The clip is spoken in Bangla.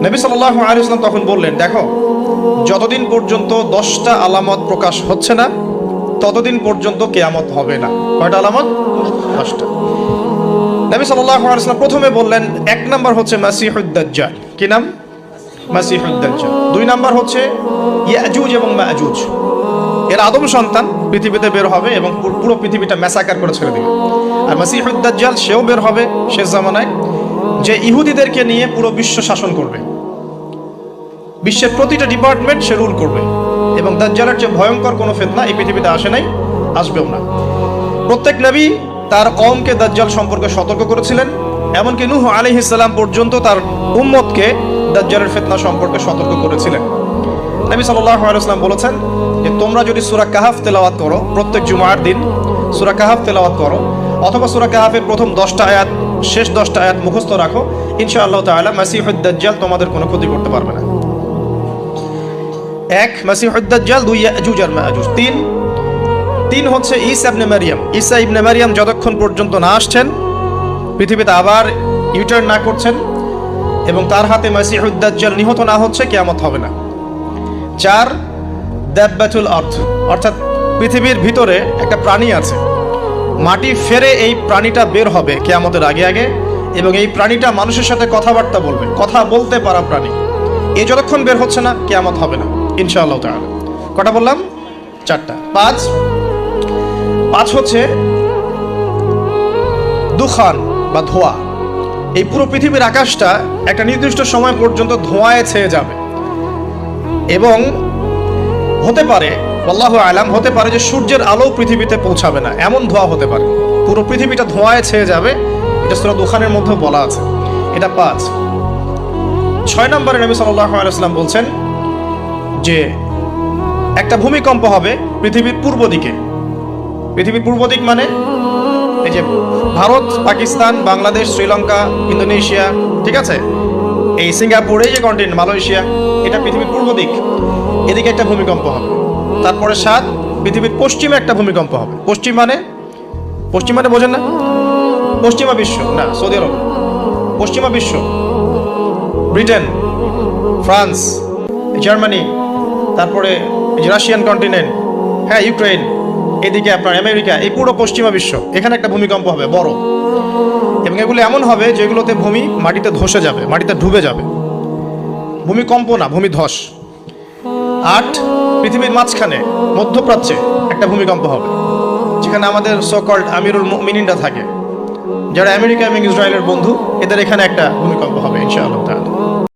নবী সাল্লাল্লাহু আলাইহি ওয়াসাল্লাম তখন বললেন, দেখো, যতদিন পর্যন্ত 10টা আলামত প্রকাশ হচ্ছে না ততদিন পর্যন্ত কিয়ামত হবে না। কয়টা আলামত? 10টা। নবী সাল্লাল্লাহু আলাইহি ওয়াসাল্লাম প্রথমে বললেন, এক নাম্বার হচ্ছে মাসিহুদ দাজ্জাল। কি নাম? মাসিহুদ দাজ্জাল। 2 নাম্বার হচ্ছে ইয়াজুজ এবং মাজুজ। এর আদম সন্তান পৃথিবীতে বের হবে এবং পুরো পৃথিবীটা ম্যাসাকার করে ছেড়ে দেবে। আর মাসিহুদ দাজ্জাল সেও বের হবে শেষ জামানায়, যে ইহুদিদেরকে নিয়ে পুরো বিশ্ব শাসন করবে, বিশ্বের প্রতিটা ডিপার্টমেন্ট সে রুল করবে। এবং দাজ্জালের যে ভয়ঙ্কর কোনো ফিতনা এই পৃথিবীতে আসে নাই, আসবেও না। প্রত্যেক নবী তার কওমকে দাজ্জাল সম্পর্কে সতর্ক করেছিলেন, এমনকি নূহ আলাইহিস সালাম পর্যন্ত তার উম্মতকে দাজ্জালের ফিতনা সম্পর্কে সতর্ক করেছিলেন। নবী সাল্লাল্লাহু আলাইহি ওয়াসাল্লাম বলেছেন যে তোমরা যদি সূরা কাহাফ তেলাওয়াত করো, প্রত্যেক জুমার দিন সূরা কাহাফ তেলাওয়াত করো, অথবা সূরা কাহাফের প্রথম 10টা আয়াত, শেষ 10টা আয়াত মুখস্থ রাখো, ইনশাআল্লাহ তাআলা মাসিহুদ দাজ্জাল তোমাদের কোনো ক্ষতি করতে পারবে না। 1 মাসিহুদ দাজ্জাল, 2 ইয়াজুজ আর মাজুজ, 3 হচ্ছে ঈসা ইবনে মারইয়াম। ঈসা ইবনে মারইয়াম যতক্ষণ পর্যন্ত না আসছেন, পৃথিবীতে আবার ইউটার্ন না করছেন এবং তার হাতে মাসিহুদ দাজ্জাল নিহত না হচ্ছে, কিয়ামত হবে না। 4 দাব্বাতুল আরদ, অর্থাৎ পৃথিবীর ভিতরে একটা প্রাণী আছে, মাটি ফেরে এই প্রাণীটা বের হবে কিয়ামতের আগে আগে, এবং এই প্রাণীটা মানুষের সাথে কথাবার্তা বলবে, কথা বলতে পারা প্রাণী। এই যতক্ষণ বের হচ্ছে না কিয়ামত হবে না ইনশাআল্লাহ তাআলা। কটা বললাম? 4টা। 5 হচ্ছে দুখান বা ধোঁয়া। এই পুরো পৃথিবীর আকাশটা একটা নির্দিষ্ট সময় পর্যন্ত ধোঁয়ায় ছেয়ে যাবে, এবং হতে পারে, আল্লাহু আলাম, হতে পারে যে সূর্যের আলো পৃথিবীতে পৌঁছাবে না, এমন ধোঁয়া হতে পারে, পুরো পৃথিবীটা ধোঁয়ায় ছেয়ে যাবে। এটা সূরা দুখানের মধ্যে বলা আছে। এটা 5। 6 নম্বরে নবী সাল্লাল্লাহু আলাইহি ওয়াসাল্লাম বলছেন যে একটা ভূমিকম্প হবে পৃথিবীর পূর্ব দিকে। পৃথিবীর পূর্ব দিক মানে এই যে ভারত, পাকিস্তান, বাংলাদেশ, শ্রীলঙ্কা, ইন্দোনেশিয়া, ঠিক আছে, এই সিঙ্গাপুর, এই যে কন্টিনেন্ট, মালয়েশিয়া, এটা পৃথিবীর পূর্ব দিক। এদিকে একটা ভূমিকম্প হবে। তারপরে 7 পৃথিবীর পশ্চিমে একটা ভূমিকম্প হবে। পশ্চিম মানে বোঝেন না? পশ্চিমা বিশ্ব না, সৌদি আরব, পশ্চিমা বিশ্ব, ব্রিটেন, ফ্রান্স, জার্মানি, তারপরে রাশিয়ান কন্টিনেন্ট, হ্যাঁ, ইউক্রেন, এদিকে আপনার আমেরিকা, এই পুরো পশ্চিমা বিশ্ব, এখানে একটা ভূমিকম্প হবে বড়। এবং এগুলো এমন হবে যেগুলোতে ভূমি মাটিতে ধসে যাবে, মাটিতে ডুবে যাবে। ভূমিকম্প না, ভূমিধস। 8 পৃথিবীর মাঝখানে মধ্যপ্রাচ্যে একটা ভূমিকম্প হবে, যেখানে আমাদের সো-কল্ড আমিরুল মুমিনিনরা থাকে, যারা আমেরিকা এবং ইসরায়েলের বন্ধু, এদের এখানে একটা ভূমিকম্প হবে ইনশাআল্লাহ তাআলা।